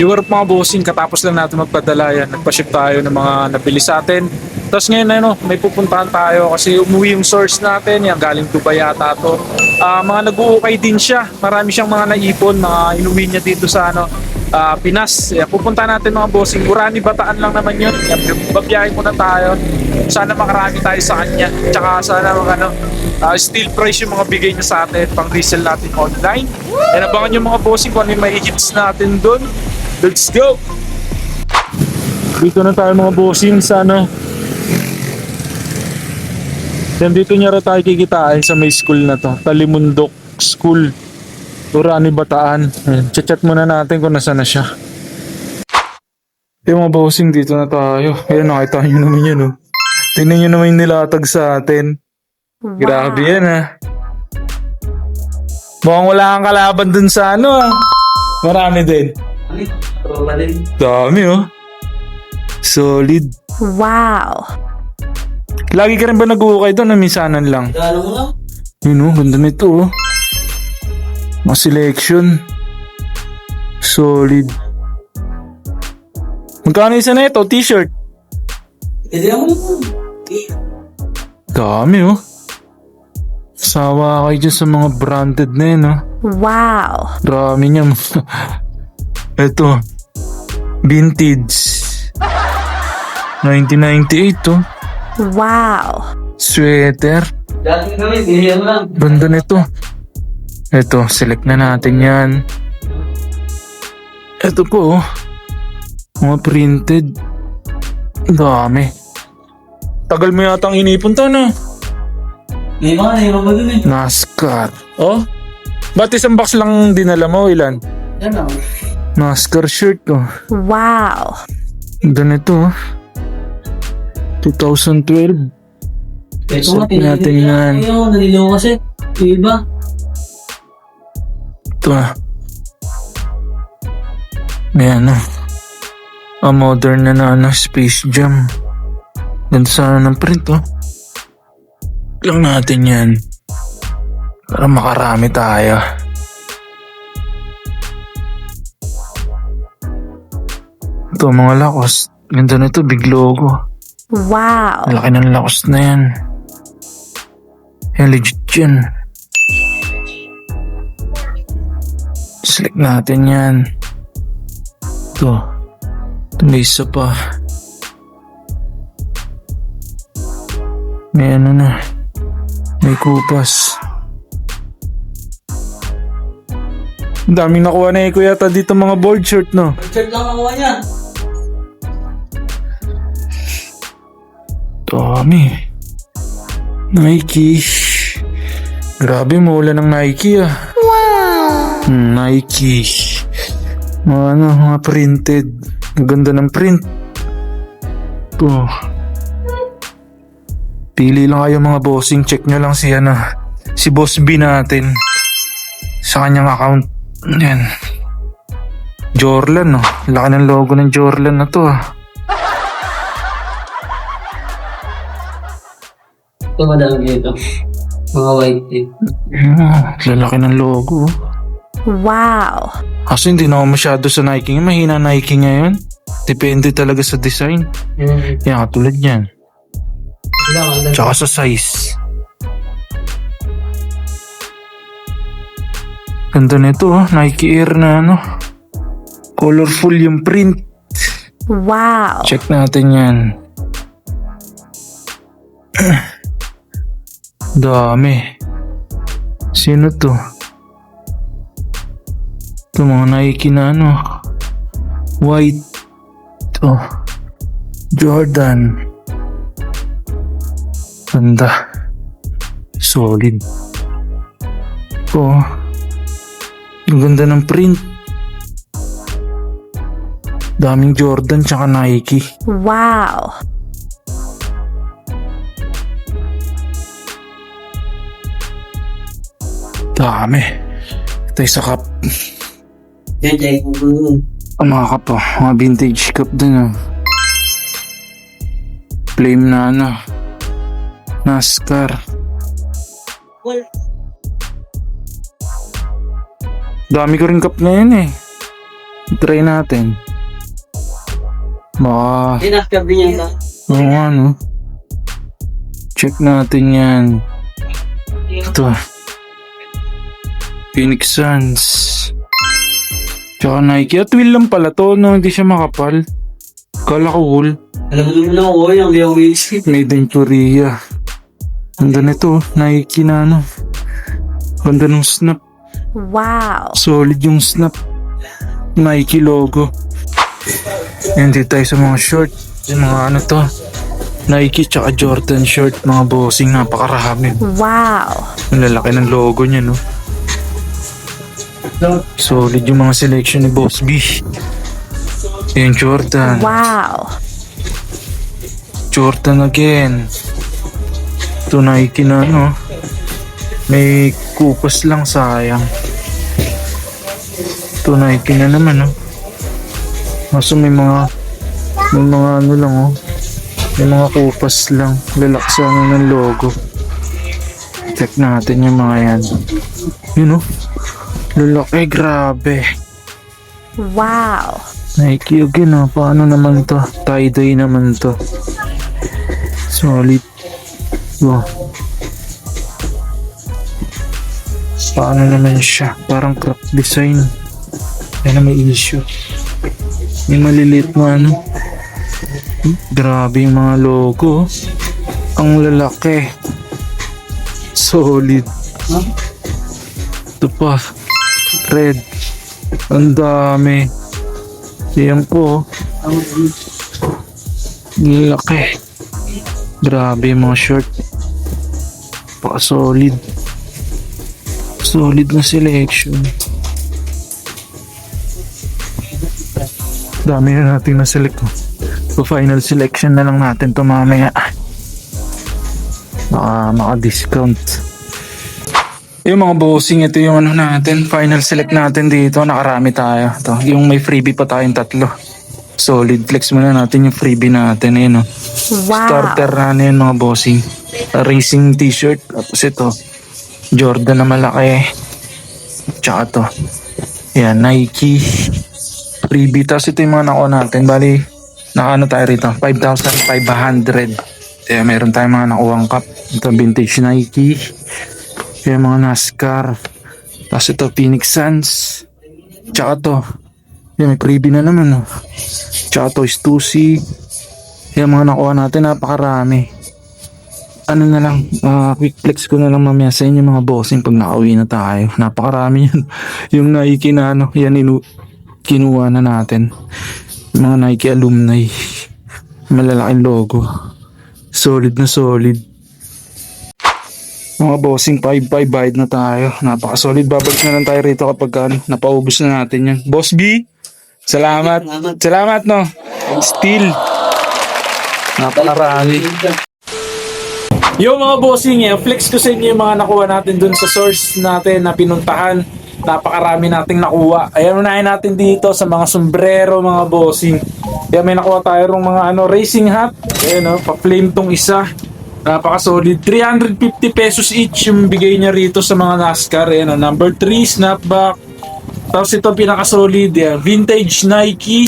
Yung mga bossing, katapos lang natin magpadala yan. Nagpa-ship tayo ng mga nabili sa atin. Tapos ngayon, ano, may pupuntahan tayo kasi umuwi yung source natin. Yan, galing Dubai yata to. Mga nag-uukay din siya. Marami siyang mga naipon, mga inuwi niya dito sa ano, Pinas. Pupunta natin mga bossing. Urani Bataan lang naman yun. Babiyahin muna tayo. Sana makarami tayo sa kanya. Tsaka sana steel price yung mga bigay niya sa atin. Pang resell natin online. And abangan yung mga bossing kung ano yung may hits natin dun. Let's go! Dito na tayo mga bossing sa ano. Then dito niya raw tayo kikitain sa may school na to. Talimundok School. Urani Bataan. Chat muna natin kung nasa na siya. Yung mga bossing, dito na tayo. Ayan, nakita nyo naman yan, oh. Tingnan nyo naman yung nilatag sa atin. Wow. Grabe yan, ha. Mukhang wala kang kalaban dun sa ano, ha. Marami din. Dami, oh. Solid. Wow. Lagi ka rin ba nag-uukay doon? Minsanan lang. Yun, oh. Ganda nito, oh. Mga selection. Solid. Magkano isa na ito? T-shirt? Dami, oh. Sawa kayo dyan sa mga branded na yun, oh. Wow. Dami niya. Ito. Vintage. 1998, oh. Wow. Sweater. Banda nito. Ito, select na natin yan. Ito po, oh. Mga printed. Dami. Tagal mo yatang inipon to, no? Naiman ba dun eh? NASCAR. Oh? Ba't isang box lang dinala mo? Ilan? Yan lang. NASCAR shirt, oh. Wow. Ganda nito, oh. 2012. Ito nga, Set natin yan. Naliliw kasi. Yung iba. Ito, ah. Ayan, oh. Modern na Space Jam. Ganda sana ng print, oh. Lang natin yan. Para makarami tayo. Ito, mga Lacoste. Ganda nito, big logo. Wow. Laki ng Lacoste na yan. Yan, legit yan. Select natin yan. Ito. Ito, may isa pa. May ano na. May kupas. Ang daming nakuha na Eko yata dito mga board shirt, no? Check lang nakuha niya. Dami. Nike. Grabe, maulan ng Nike, ah. Wow. Nike. Mga printed. Ang ganda ng print. Ito. Pili lang kayo mga bossing. Check nyo lang si Boss B natin. Sa kanyang account. Yan. Jorlan, no? Laki ng logo ng Jorlan na to, ah. Ito madami dito. Mga white tape. Lalaki ng logo. Wow. Kaso hindi na ako masyado sa Nike. Mahina Nike ngayon. Depende talaga sa design. Yan, katulad yan. Tsaka sa size. Ganda nito, oh. Nike Air na ano. Colorful yung print. Wow. Check natin yan. Dami. Sino to? Ito mga Nike na ano. White. Ito. Jordan. Ganda. Solid. Ito. Ang ganda ng print. Daming Jordan tsaka Nike. Wow. Dami. Ito isa cup. Yan, check mo dun. Ang mga cup, oh. Mga vintage cup dun, oh. Flame na ano. NASCAR. Well, Dami ko rin cup ngayon, eh. Try natin. Baka, Inaskab niya ito. oo nga, no? Check natin yan. Ito. Phoenix Suns. Tsaka Nike. At wheel lang pala to, no? Hindi siya makapal. Kala ko wool. Alam mo naman ako, yung Leo Wills. Made in Korea. Ganda nito, Nike na ano. Ganda ng snap. Wow. Solid yung snap. Nike logo. Yan dito tayo sa mga short. Yung mga ano to. Nike tsaka Jordan short. Mga bossing, napakarami. Wow. Ang lalaki ng logo niya, no? Solid yung mga selection ni Boss B. Yung Jordan. Wow. Jordan again. Ito Nike na ano. May kupas lang, sayang. Ito Nike na naman, no? Maso may mga ano lang, oh. May mga kupas lang. Lalaksan ng logo. Check natin yung mga yan. Yun, oh. Lalaki, grabe. Wow. Nike again, oh. Paano naman to? Tie-dye naman to. Solid. Wow. Paano naman siya? Parang crack design. Yan na may issue. May maliliit na ano. Grabe yung mga logo. Ang lalaki. Solid. Ito pa. Red. Ang dami. Yan po. Laki. Grabe yung mga short. Solid. Solid na selection. Dami na natin na-select. So final selection na lang natin to mamaya. Maka-discount. Yung mga bossing, ito yung ano natin. Final select natin dito. Nakarami tayo. Ito, yung may freebie pa tayong 3. Solid. Flex muna natin yung freebie natin. Ayun, oh. Wow. Starter na yun mga bossing. Racing t-shirt. Tapos ito. Jordan na malaki. Tsaka to. Yan, Nike. Freebie. Tapos ito yung mga nakuha natin. Bali, nakaano tayo rito. 5,500. Kaya meron tayong mga nakuhang cup. Ito vintage Nike. Kaya mga NASCAR. Tapos ito Phoenix Suns. Tsaka to. Yan, may freebie na naman. Oh. Tsaka to is 2C. Kaya mga nakuha natin. Napakarami. Ano na lang, quick flex ko na lang mamaya sa inyo mga bossing pag nakauwi na tayo. Napakarami yan. Yung Nike na ano, yan kinuha na natin. Mga Nike alumni. Malalaking logo. Solid na solid. Mga bossing 5-5 bayad na tayo. Napaka-solid. Babalik na lang tayo rito kapag napaubos na natin yan. Boss B, salamat. Salamat, no? Still. Napakarami. Yung mga bossing, flex ko sa inyo yung mga nakuha natin dun sa source natin na pinuntahan. Napakarami nating nakuha. Ayan, unahin natin dito sa mga sombrero, mga bossing. Kaya may nakuha tayo ng mga racing hat. Ayan, pa-flame tong isa. Napaka-solid. 350 pesos each yung bigay niya rito sa mga NASCAR. Ayan, number 3, snapback. Tapos ito pinaka-solid. Yan, vintage Nike.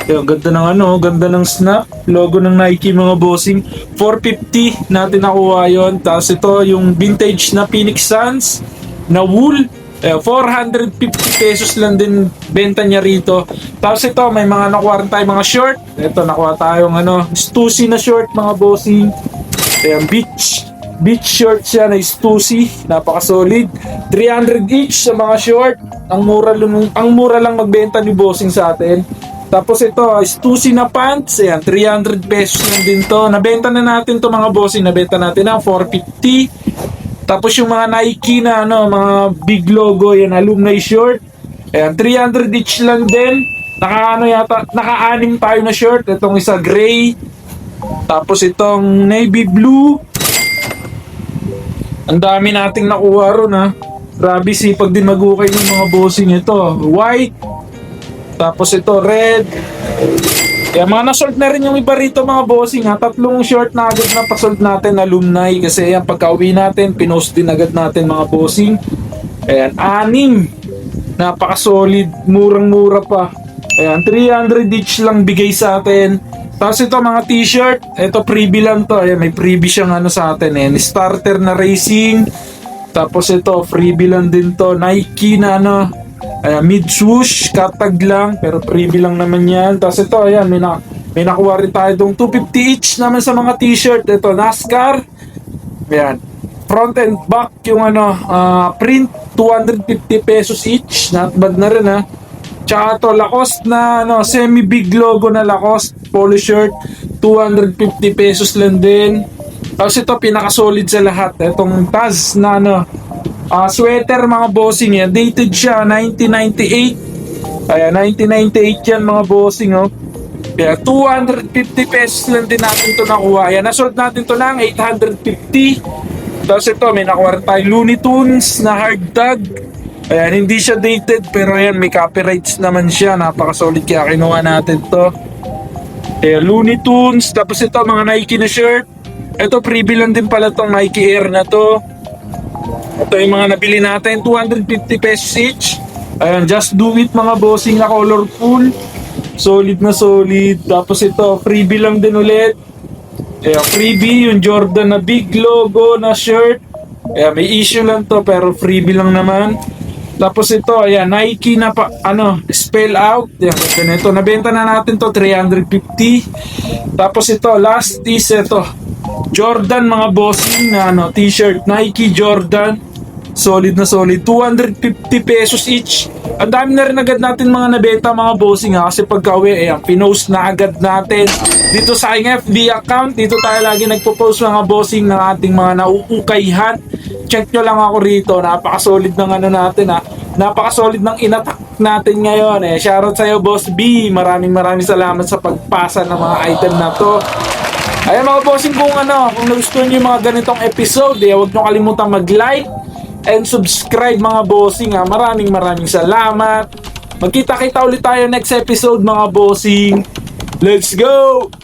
Ayan, ganda ng ganda ng snap. Logo ng Nike mga bossing. 450 natin nakuha yun. Tapos ito yung vintage na Phoenix Suns na wool. 450 pesos lang din benta niya rito. Tapos ito may mga nakuha rin tayo mga short. Ito nakuha tayong Stussy na short mga bossing. Ayan, beach short siya na Stussy. Napaka-solid. 300 each sa mga short. Ang mura lang magbenta ni bossing sa atin. Tapos ito, Stussy na pants. Ayan, 300 pesos lang din to. Nabenta na natin to mga bossing. Nabenta natin na 450. Tapos yung mga Nike na mga big logo, yan, alumni short. Ayan, 300 each lang din. Naka-anim tayo na short. Itong isa gray. Tapos itong navy blue. Ang dami nating nakuha ron, ha. Grabe, sipag din mag-ukay ng mga bossing ito. White. Tapos ito red. Kaya mga na-sold na rin yung iba rito mga bossing, ha. 3 short na agad na pa-sold natin, alumni. Kasi yan, pagka-uwi natin, pinost din agad natin mga bossing. Ayan, 6. Napaka-solid. Murang-mura pa. Ayan, 300 each lang bigay sa atin. Tapos ito mga t-shirt, ito freebie lang to. Ayan, may freebie siyang ano sa atin. Ayan, starter na racing. Tapos ito, freebie lang din to. Nike na ano, ayan, mid swoosh, katag lang. Pero freebie lang naman yan. Tapos ito, ayan, may nakuha rin tayo dong 250 each naman sa mga t-shirt. Ito, NASCAR. Ayan, front and back yung ano, print, 250 pesos each. Not bad na rin ha. Tsaka to, Lacoste na ano, semi-big logo na Lacoste polo shirt, 250 pesos lang din. Tapos ito, pinaka-solid sa lahat. Itong Taz na ano, sweater mga bossing yan. Dated siya, 1998. Ayan, 1998 yan mga bossing, oh. Kaya 250 pesos lang din natin to nakuha. Ayan, nasold natin to ng 850. Tapos ito, may nakuha rin tayo Looney Tunes na hard tag. Ayan, hindi siya dated pero ayan, may copyrights naman siya. Napaka-solid kaya kinuha natin to. Ayan, Looney Tunes. Tapos ito, mga Nike na shirt. Ito, freebie lang din pala tong Nike Air na to. Ito yung mga nabili natin, 250 pesos each. Ayan, just do it mga bossing na colorful. Solid na solid. Tapos ito, freebie lang din ulit. Ayan, freebie, yung Jordan na big logo na shirt. Ayan, may issue lang to pero freebie lang naman. Tapos ito, ayan, Nike na spell out. Ayan, ganito. Nabenta na natin to, 350. Tapos ito, last is ito. Jordan mga bossing na t-shirt. Nike Jordan. Solid na solid. 250 pesos each. Ang dami na rin agad natin mga nabenta mga bossing ha. Kasi pagka-uwi, ayan, pinost na agad natin. Dito sa aking FB account, dito tayo lagi nagpo-post mga bossing ng ating mga nauukayhan. Check nyo lang ako rito. Napaka-solid ng ano natin ha. Napaka-solid ng inatak natin ngayon eh. Shoutout sa'yo Boss B. Maraming salamat sa pagpasa ng mga item na to. Ayan mga bossing, kung nagustuhan nyo yung mga ganitong episode, huwag nyo kalimutan mag-like and subscribe mga bossing ha. Maraming salamat. Magkita-kita ulit tayo next episode mga bossing. Let's go!